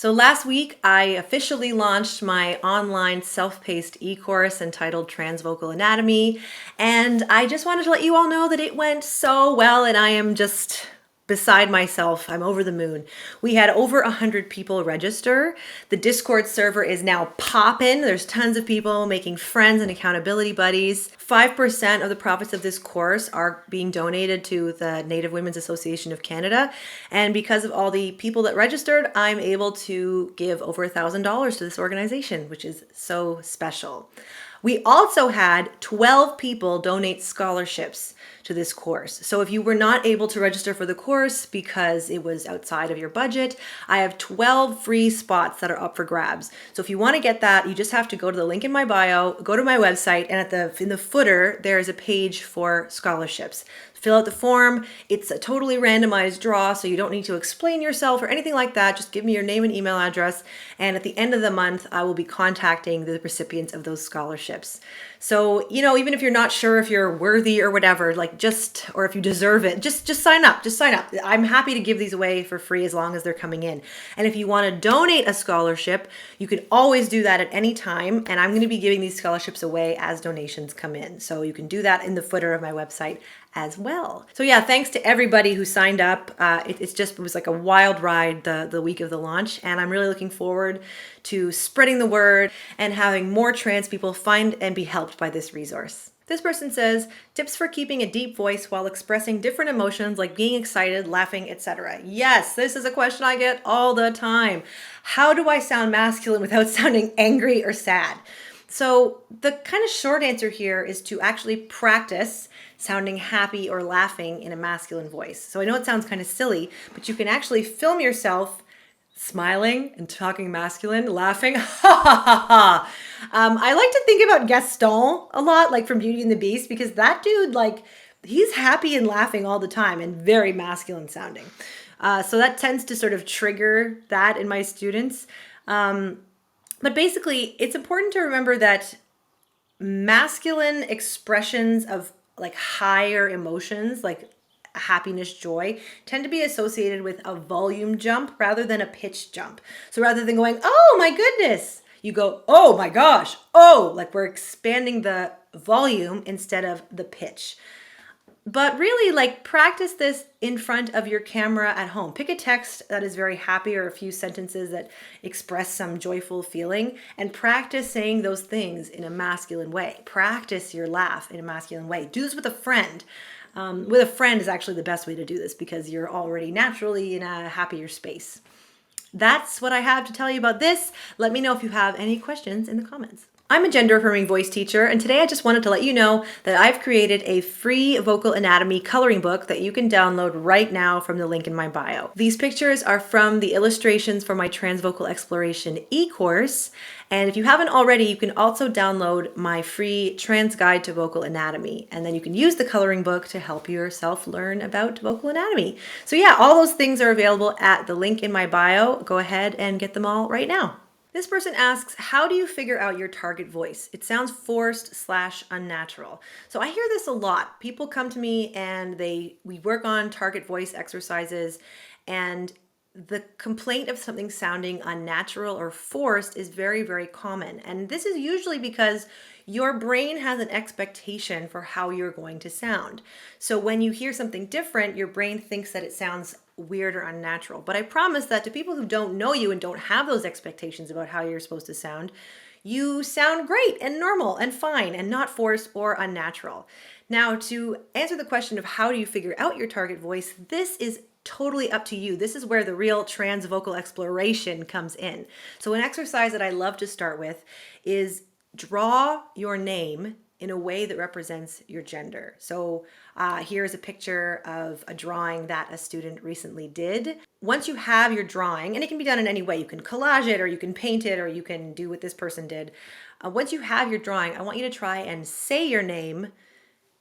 So last week, I officially launched my online self-paced e-course entitled Transvocal Anatomy, and I just wanted to let you all know that it went so well, and I am just beside myself. I'm over the moon. We had over 100 people register. The Discord server is now popping. There's tons of people making friends and accountability buddies. 5% of the profits of this course are being donated to the Native Women's Association of Canada. And because of all the people that registered, I'm able to give over $1,000 to this organization, which is so special. We also had 12 people donate scholarships to this course. So if you were not able to register for the course because it was outside of your budget, I have 12 free spots that are up for grabs. So if you want to get that, you just have to go to the link in my bio, go to my website, and in the footer, there is a page for scholarships. Fill out the form. It's a totally randomized draw, so you don't need to explain yourself or anything like that. Just give me your name and email address, and at the end of the month, I will be contacting the recipients of those scholarships. So, even if you're not sure if you're worthy or whatever, or if you deserve it, just sign up. Just sign up. I'm happy to give these away for free as long as they're coming in. And if you want to donate a scholarship, you can always do that at any time, and I'm going to be giving these scholarships away as donations come in. So you can do that in the footer of my website as well. So yeah, thanks to everybody who signed up. It was like a wild ride the week of the launch, and I'm really looking forward to spreading the word and having more trans people find and be helped by this resource. This person says, tips for keeping a deep voice while expressing different emotions like being excited, laughing, etc. Yes, this is a question I get all the time. How do I sound masculine without sounding angry or sad? So the kind of short answer here is to actually practice sounding happy or laughing in a masculine voice. So I know it sounds kind of silly, but you can actually film yourself smiling and talking masculine, laughing. I like to think about Gaston a lot, like from Beauty and the Beast, because that dude, he's happy and laughing all the time and very masculine sounding. So that tends to sort of trigger that in my students. But basically, it's important to remember that masculine expressions of higher emotions, like happiness, joy, tend to be associated with a volume jump rather than a pitch jump. So rather than going, oh my goodness, you go, oh my gosh, oh, like we're expanding the volume instead of the pitch. But really, practice this in front of your camera at home. Pick a text that is very happy or a few sentences that express some joyful feeling, and practice saying those things in a masculine way. Practice your laugh in a masculine way. Do this with a friend. With a friend is actually the best way to do this because you're already naturally in a happier space. That's what I have to tell you about this. Let me know if you have any questions in the comments. I'm a gender-affirming voice teacher, and today I just wanted to let you know that I've created a free vocal anatomy coloring book that you can download right now from the link in my bio. These pictures are from the illustrations for my Transvocal Exploration e-course, and if you haven't already, you can also download my free Trans Guide to Vocal Anatomy, and then you can use the coloring book to help yourself learn about vocal anatomy. So yeah, all those things are available at the link in my bio. Go ahead and get them all right now. This person asks, how do you figure out your target voice? It sounds forced/unnatural. So I hear this a lot. People come to me and we work on target voice exercises, and the complaint of something sounding unnatural or forced is very, very common. And this is usually because your brain has an expectation for how you're going to sound. So when you hear something different, your brain thinks that it sounds weird or unnatural. But I promise that to people who don't know you and don't have those expectations about how you're supposed to sound, you sound great and normal and fine and not forced or unnatural. Now, to answer the question of how do you figure out your target voice, this is totally up to you. This is where the real trans vocal exploration comes in. So an exercise that I love to start with is draw your name in a way that represents your gender. So here's a picture of a drawing that a student recently did. Once you have your drawing, and it can be done in any way, you can collage it or you can paint it or you can do what this person did. Once you have your drawing, I want you to try and say your name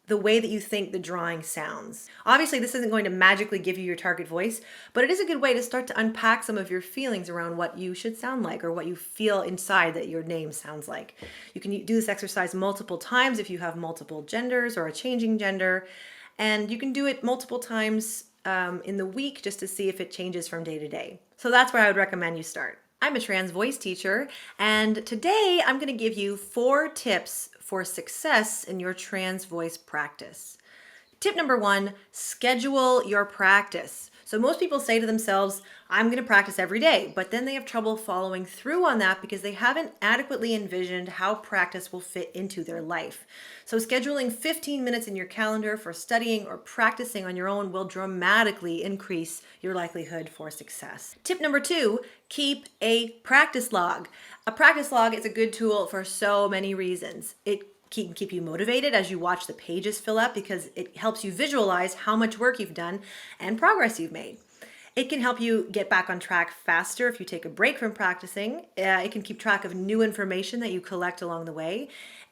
the way that you think the drawing sounds. Obviously, this isn't going to magically give you your target voice, but it is a good way to start to unpack some of your feelings around what you should sound like or what you feel inside that your name sounds like. You can do this exercise multiple times if you have multiple genders or a changing gender, and you can do it multiple times in the week just to see if it changes from day to day. So that's where I would recommend you start. I'm a trans voice teacher, and today I'm going to give you 4 tips for success in your trans voice practice. Tip number 1, schedule your practice. So most people say to themselves, I'm going to practice every day, but then they have trouble following through on that because they haven't adequately envisioned how practice will fit into their life. So scheduling 15 minutes in your calendar for studying or practicing on your own will dramatically increase your likelihood for success. Tip number 2, keep a practice log. A practice log is a good tool for so many reasons. It can keep you motivated as you watch the pages fill up because it helps you visualize how much work you've done and progress you've made. It can help you get back on track faster if you take a break from practicing. It can keep track of new information that you collect along the way.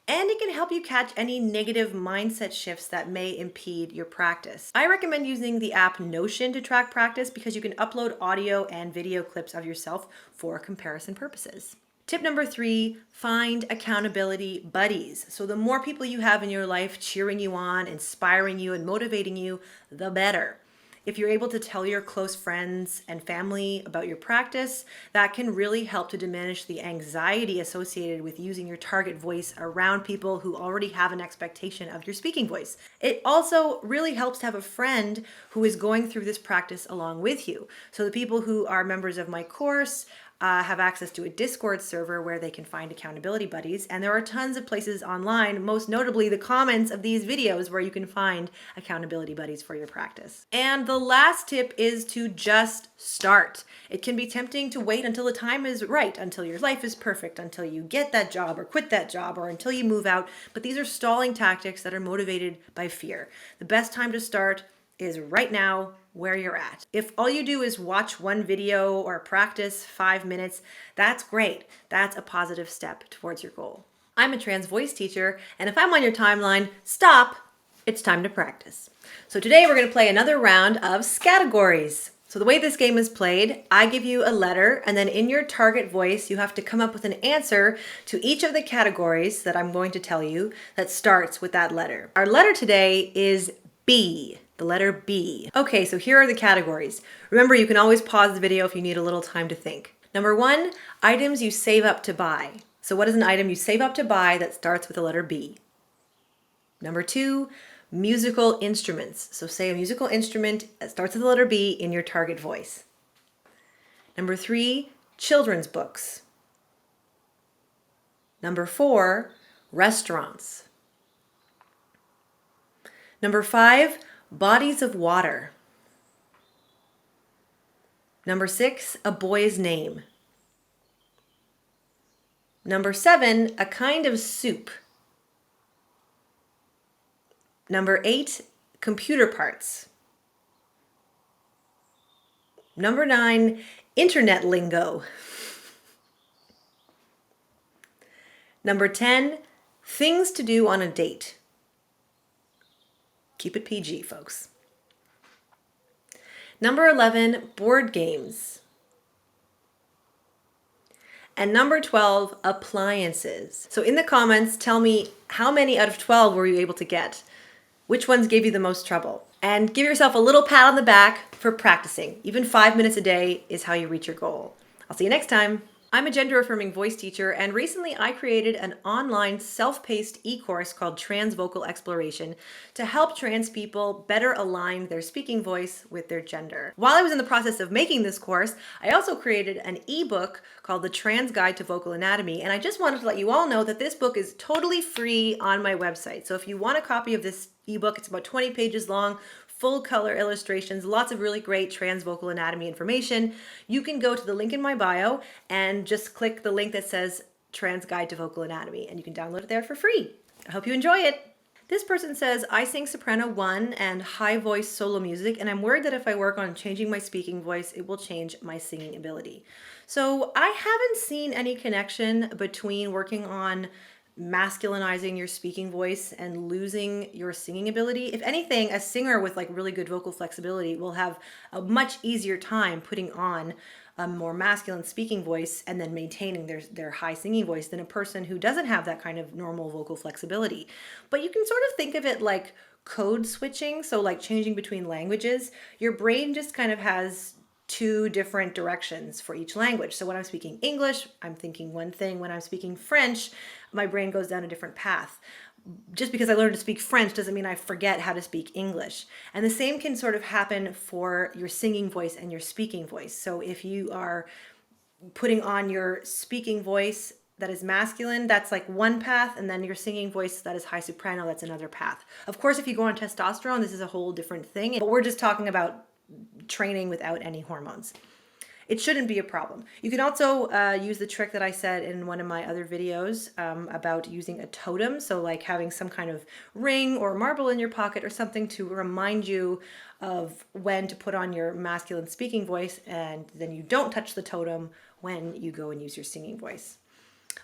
And it can help you catch any negative mindset shifts that may impede your practice. I recommend using the app Notion to track practice because you can upload audio and video clips of yourself for comparison purposes. Tip number 3, find accountability buddies. So the more people you have in your life cheering you on, inspiring you, and motivating you, the better. If you're able to tell your close friends and family about your practice, that can really help to diminish the anxiety associated with using your target voice around people who already have an expectation of your speaking voice. It also really helps to have a friend who is going through this practice along with you. So the people who are members of my course have access to a Discord server where they can find accountability buddies. And there are tons of places online, most notably the comments of these videos where you can find accountability buddies for your practice. And the last tip is to just start. It can be tempting to wait until the time is right, until your life is perfect, until you get that job or quit that job or until you move out. But these are stalling tactics that are motivated by fear. The best time to start is right now, where you're at. If all you do is watch one video or practice 5 minutes, that's great. That's a positive step towards your goal. I'm a trans voice teacher, and if I'm on your timeline, stop. It's time to practice. So today we're going to play another round of Scattergories. So the way this game is played, I give you a letter, and then in your target voice, you have to come up with an answer to each of the categories that I'm going to tell you that starts with that letter. Our letter today is B. The letter B. Okay, so here are the categories. Remember, you can always pause the video if you need a little time to think. Number 1, items you save up to buy. So what is an item you save up to buy that starts with the letter B? Number 2, musical instruments. So say a musical instrument that starts with the letter B in your target voice. Number 3, children's books. Number 4, restaurants. Number 5, bodies of water. Number 6, a boy's name. Number 7, a kind of soup. Number 8, computer parts. Number 9, internet lingo. Number 10, things to do on a date. Keep it PG, folks. Number 11, board games. And number 12, appliances. So in the comments, tell me how many out of 12 were you able to get? Which ones gave you the most trouble? And give yourself a little pat on the back for practicing. Even 5 minutes a day is how you reach your goal. I'll see you next time. I'm a gender-affirming voice teacher, and recently I created an online self-paced e-course called Trans Vocal Exploration to help trans people better align their speaking voice with their gender. While I was in the process of making this course, I also created an ebook called The Trans Guide to Vocal Anatomy, and I just wanted to let you all know that this book is totally free on my website. So if you want a copy of this ebook, it's about 20 pages long, full color illustrations, lots of really great trans vocal anatomy information. You can go to the link in my bio and just click the link that says Trans Guide to Vocal Anatomy, and you can download it there for free. I hope you enjoy it. This person says, I sing soprano 1 and high voice solo music, and I'm worried that if I work on changing my speaking voice, it will change my singing ability. So I haven't seen any connection between working on masculinizing your speaking voice and losing your singing ability. If anything, a singer with like really good vocal flexibility will have a much easier time putting on a more masculine speaking voice and then maintaining their high singing voice than a person who doesn't have that kind of normal vocal flexibility. But you can sort of think of it like code switching, so like changing between languages. Your brain just kind of has two different directions for each language. So when I'm speaking English, I'm thinking one thing. When I'm speaking French, my brain goes down a different path. Just because I learned to speak French doesn't mean I forget how to speak English. And the same can sort of happen for your singing voice and your speaking voice. So if you are putting on your speaking voice that is masculine, that's like one path, and then your singing voice that is high soprano, that's another path. Of course, if you go on testosterone, this is a whole different thing, but we're just talking about training without any hormones. It shouldn't be a problem. You can also use the trick that I said in one of my other videos about using a totem. So like having some kind of ring or marble in your pocket or something to remind you of when to put on your masculine speaking voice, and then you don't touch the totem when you go and use your singing voice.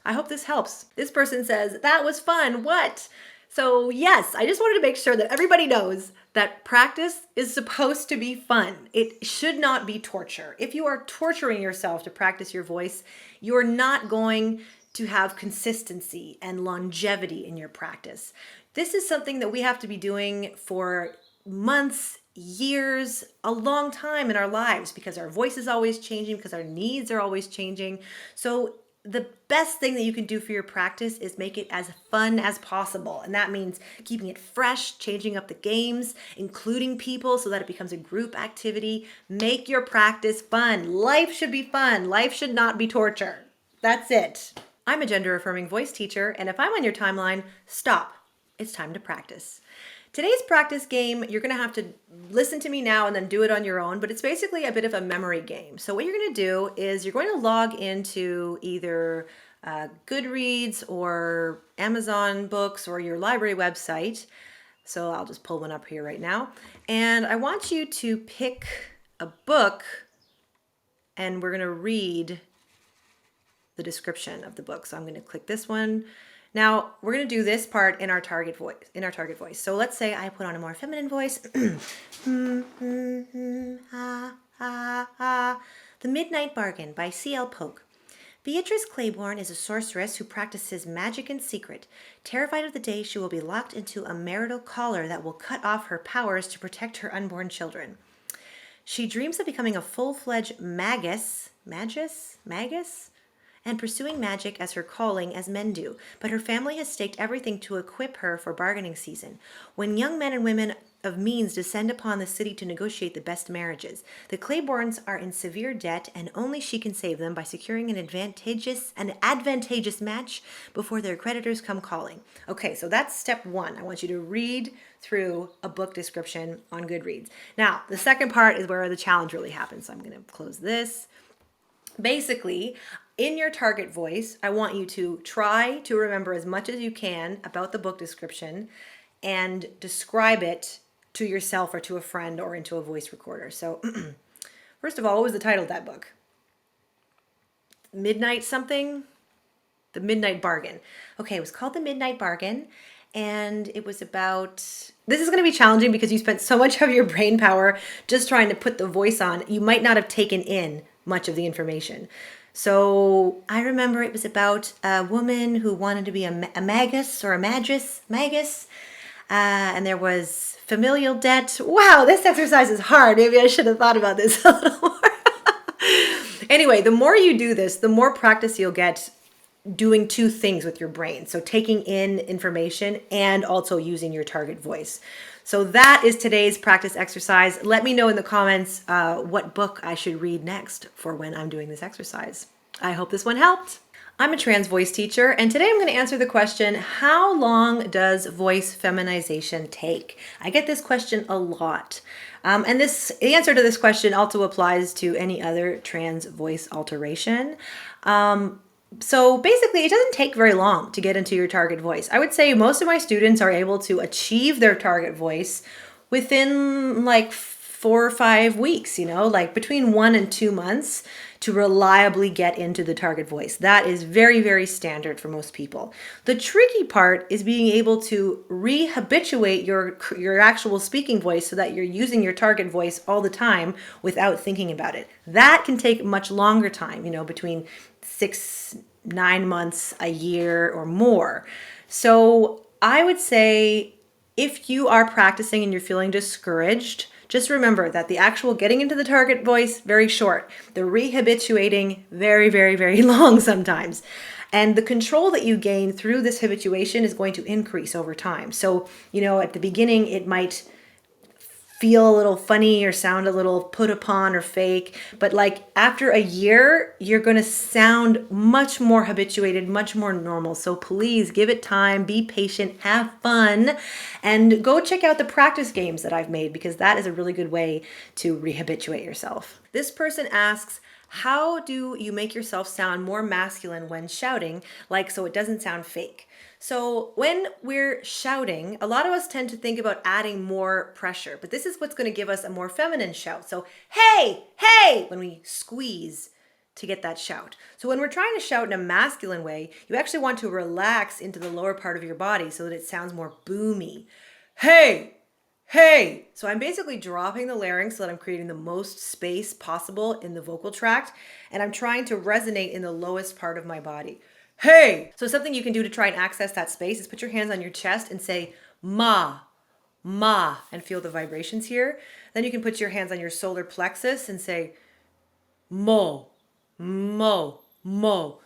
I hope this helps. This person says, that was fun. What? So yes, I just wanted to make sure that everybody knows that practice is supposed to be fun. It should not be torture. If you are torturing yourself to practice your voice, you're not going to have consistency and longevity in your practice. This is something that we have to be doing for months, years, a long time in our lives, because our voice is always changing, because our needs are always changing. So the best thing that you can do for your practice is make it as fun as possible. And that means keeping it fresh, changing up the games, including people so that it becomes a group activity. Make your practice fun. Life should be fun. Life should not be torture. That's it. I'm a gender-affirming voice teacher, and if I'm on your timeline, stop. It's time to practice. Today's practice game, you're going to have to listen to me now and then do it on your own, but it's basically a bit of a memory game. So what you're going to do is you're going to log into either Goodreads or Amazon Books or your library website. So I'll just pull one up here right now. And I want you to pick a book, and we're going to read the description of the book. So I'm going to click this one. Now, we're going to do this part in our target voice. So let's say I put on a more feminine voice. The Midnight Bargain by C.L. Polk. Beatrice Claiborne is a sorceress who practices magic in secret. Terrified of the day she will be locked into a marital collar that will cut off her powers to protect her unborn children. She dreams of becoming a full-fledged magus, and pursuing magic as her calling as men do, but her family has staked everything to equip her for bargaining season. When young men and women of means descend upon the city to negotiate the best marriages, the Claibornes are in severe debt, and only she can save them by securing an advantageous match before their creditors come calling. Okay, so that's step one. I want you to read through a book description on Goodreads. Now, the second part is where the challenge really happens. So I'm going to close this. Basically, in your target voice, I want you to try to remember as much as you can about the book description and describe it to yourself or to a friend or into a voice recorder. So first of all, what was the title of that book? Midnight something? The Midnight Bargain. Okay, it was called The Midnight Bargain. And it was about, this is going to be challenging because you spent so much of your brain power just trying to put the voice on. You might not have taken in much of the information. So I remember it was about a woman who wanted to be a magus or a magus, and there was familial debt. Wow, this exercise is hard. Maybe I should have thought about this a little more. Anyway, the more you do this, the more practice you'll get doing two things with your brain. So taking in information and also using your target voice. So that is today's practice exercise. Let me know in the comments what book I should read next for when I'm doing this exercise. I hope this one helped. I'm a trans voice teacher, and today I'm going to answer the question, how long does voice feminization take? I get this question a lot. And the answer to this question also applies to any other trans voice alteration. So basically, it doesn't take very long to get into your target voice. I would say most of my students are able to achieve their target voice within like 4 or 5 weeks, like between 1 and 2 months to reliably get into the target voice. That is very, very standard for most people. The tricky part is being able to rehabituate your actual speaking voice so that you're using your target voice all the time without thinking about it. That can take much longer time, between 6, 9 months, a year or more. So I would say if you are practicing and you're feeling discouraged, Just remember that the actual getting into the target voice, very short. The rehabituating, very, very, very long sometimes. And the control that you gain through this habituation is going to increase over time. So, at the beginning, it might feel a little funny or sound a little put upon or fake. But like after a year, you're going to sound much more habituated, much more normal. So please give it time, be patient, have fun, and go check out the practice games that I've made, because that is a really good way to rehabituate yourself. This person asks, how do you make yourself sound more masculine when shouting, like so it doesn't sound fake? So when we're shouting, a lot of us tend to think about adding more pressure, but this is what's going to give us a more feminine shout. So, hey, hey, when we squeeze to get that shout. So when we're trying to shout in a masculine way, you actually want to relax into the lower part of your body so that it sounds more boomy. Hey, hey. So I'm basically dropping the larynx so that I'm creating the most space possible in the vocal tract, and I'm trying to resonate in the lowest part of my body. Hey! So something you can do to try and access that space is put your hands on your chest and say, ma, ma, and feel the vibrations here. Then you can put your hands on your solar plexus and say, mo, mo, mo.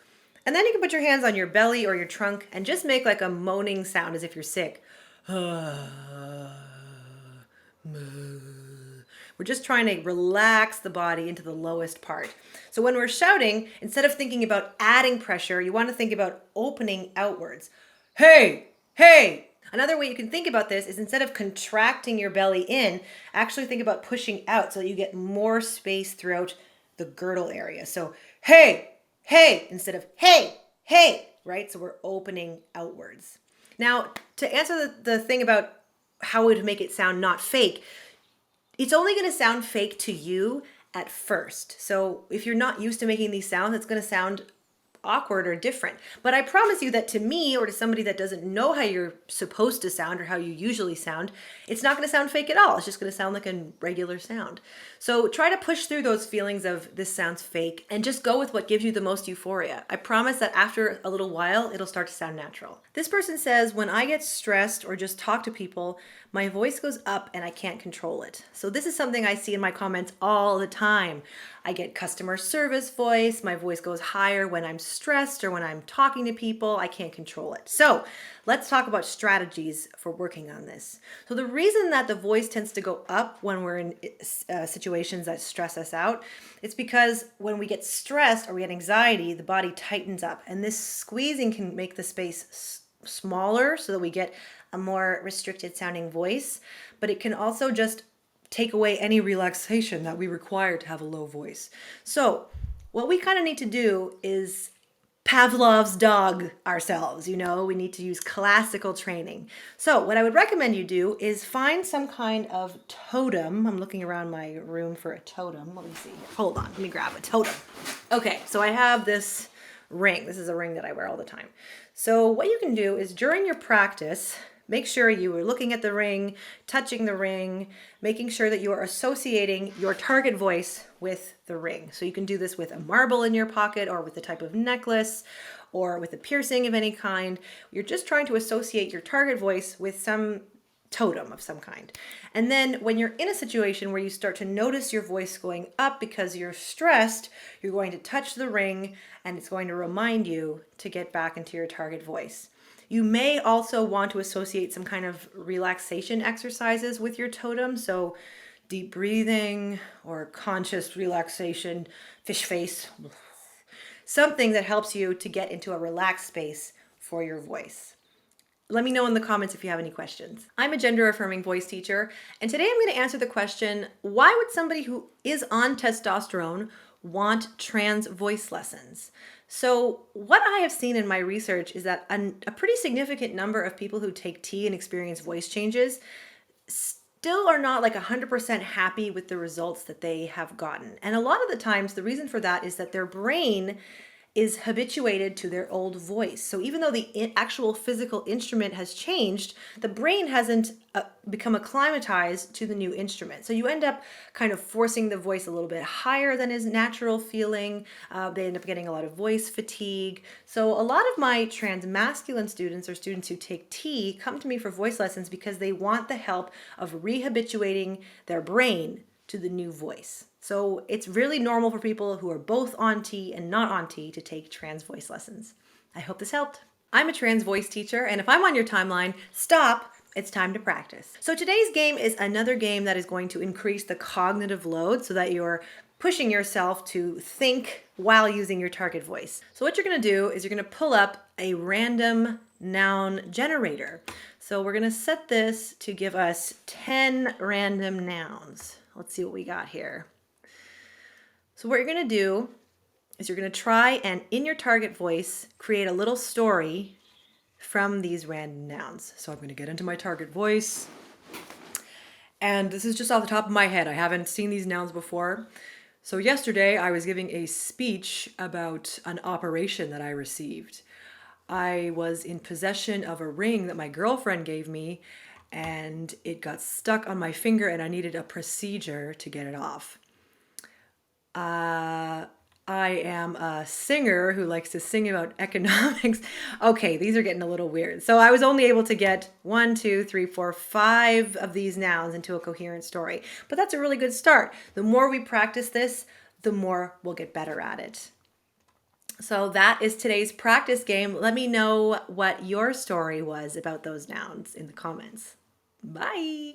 And then you can put your hands on your belly or your trunk and just make like a moaning sound as if you're sick. We're just trying to relax the body into the lowest part. So when we're shouting, instead of thinking about adding pressure, you want to think about opening outwards. Hey, hey. Another way you can think about this is instead of contracting your belly in, actually think about pushing out so that you get more space throughout the girdle area. So hey, hey, instead of hey, hey, right? So we're opening outwards. Now, to answer the thing about how it would make it sound not fake, it's only going to sound fake to you at first. So if you're not used to making these sounds, it's going to sound awkward or different. But I promise you that to me, or to somebody that doesn't know how you're supposed to sound or how you usually sound, it's not going to sound fake at all. It's just going to sound like a regular sound. So try to push through those feelings of this sounds fake and just go with what gives you the most euphoria. I promise that after a little while, it'll start to sound natural. This person says, when I get stressed or just talk to people, my voice goes up and I can't control it. So this is something I see in my comments all the time. I get customer service voice. My voice goes higher when I'm stressed or when I'm talking to people. I can't control it. So let's talk about strategies for working on this. So the reason that the voice tends to go up when we're in situations that stress us out, it's because when we get stressed or we get anxiety, the body tightens up, and this squeezing can make the space smaller so that we get a more restricted sounding voice, but it can also just take away any relaxation that we require to have a low voice. So what we kind of need to do is Pavlov's dog ourselves, we need to use classical training. So what I would recommend you do is find some kind of totem. I'm looking around my room for a totem. Let me see here. Hold on, let me grab a totem. Okay, so I have this ring. This is a ring that I wear all the time. So what you can do is during your practice, make sure you are looking at the ring, touching the ring, making sure that you are associating your target voice with the ring. So you can do this with a marble in your pocket or with a type of necklace or with a piercing of any kind. You're just trying to associate your target voice with some totem of some kind. And then when you're in a situation where you start to notice your voice going up because you're stressed, you're going to touch the ring and it's going to remind you to get back into your target voice. You may also want to associate some kind of relaxation exercises with your totem. So deep breathing or conscious relaxation, fish face, something that helps you to get into a relaxed space for your voice. Let me know in the comments if you have any questions. I'm a gender-affirming voice teacher, and today I'm going to answer the question, why would somebody who is on testosterone want trans voice lessons? So what I have seen in my research is that a pretty significant number of people who take T and experience voice changes still are not like 100% happy with the results that they have gotten. And a lot of the times, the reason for that is that their brain is habituated to their old voice. So even though the actual physical instrument has changed, the brain hasn't become acclimatized to the new instrument. So you end up kind of forcing the voice a little bit higher than is natural feeling. They end up getting a lot of voice fatigue. So a lot of my transmasculine students or students who take T come to me for voice lessons because they want the help of rehabituating their brain to the new voice. So it's really normal for people who are both on T and not on T to take trans voice lessons. I hope this helped. I'm a trans voice teacher, and if I'm on your timeline, stop. It's time to practice. So today's game is another game that is going to increase the cognitive load so that you're pushing yourself to think while using your target voice. So what you're going to do is you're going to pull up a random noun generator. So we're going to set this to give us 10 random nouns. Let's see what we got here. So what you're going to do is you're going to try and in your target voice create a little story from these random nouns. So I'm going to get into my target voice. And this is just off the top of my head. I haven't seen these nouns before. So yesterday I was giving a speech about an operation that I received. I was in possession of a ring that my girlfriend gave me, and it got stuck on my finger and I needed a procedure to get it off. I am a singer who likes to sing about economics. Okay, these are getting a little weird. So I was only able to get 1, 2, 3, 4, 5 of these nouns into a coherent story. But that's a really good start. The more we practice this, the more we'll get better at it. So that is today's practice game. Let me know what your story was about those nouns in the comments. Bye.